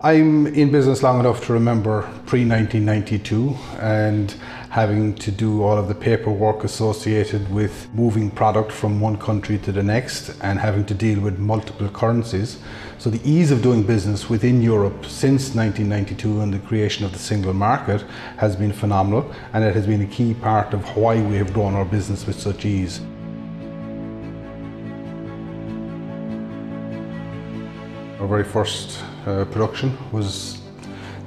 I'm in business long enough to remember pre-1992 and having to do all of the paperwork associated with moving product from one country to the next and having to deal with multiple currencies. So the ease of doing business within Europe since 1992 and the creation of the single market has been phenomenal, and it has been a key part of why we have grown our business with such ease. Our very first production was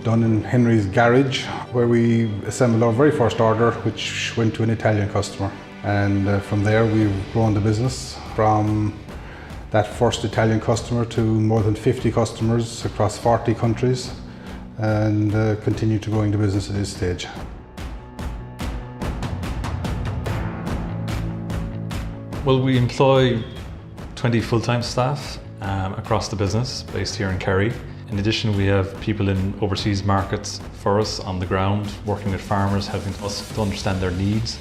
done in Henry's garage, where we assembled our very first order, which went to an Italian customer. And from there we've grown the business from that first Italian customer to more than 50 customers across 40 countries, and continue to growing the business at this stage. Well, we employ 20 full-time staff across the business, based here in Kerry. In addition, we have people in overseas markets for us on the ground, working with farmers, helping us to understand their needs.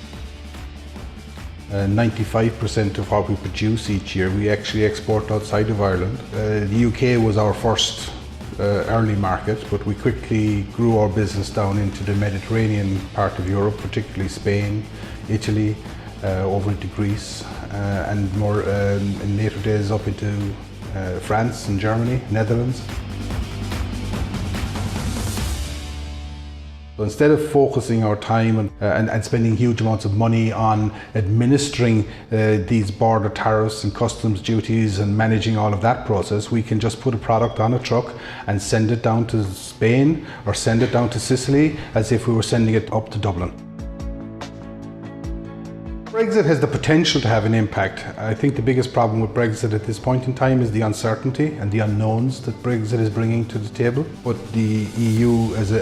95% of what we produce each year we actually export outside of Ireland. The UK was our first early market, but we quickly grew our business down into the Mediterranean part of Europe, particularly Spain, Italy, over into Greece, and more in later days up into France and Germany, Netherlands. So instead of focusing our time and spending huge amounts of money on administering these border tariffs and customs duties and managing all of that process, we can just put a product on a truck and send it down to Spain or send it down to Sicily as if we were sending it up to Dublin. Brexit has the potential to have an impact. I think the biggest problem with Brexit at this point in time is the uncertainty and the unknowns that Brexit is bringing to the table. But the EU as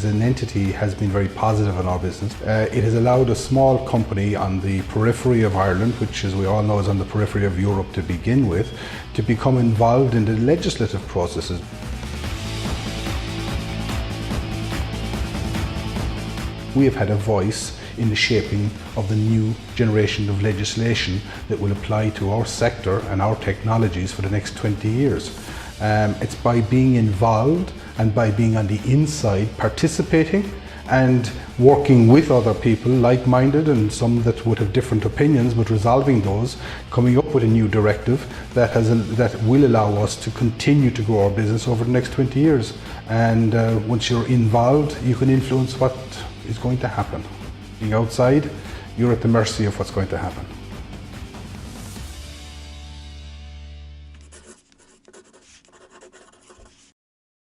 an entity has been very positive in our business. It has allowed a small company on the periphery of Ireland, which as we all know is on the periphery of Europe to begin with, to become involved in the legislative processes. We have had a voice in the shaping of the new generation of legislation that will apply to our sector and our technologies for the next 20 years. It's by being involved and by being on the inside, participating and working with other people like-minded and some that would have different opinions, but resolving those, coming up with a new directive that will allow us to continue to grow our business over the next 20 years. And once you're involved, you can influence what is going to happen. Being outside, you're at the mercy of what's going to happen.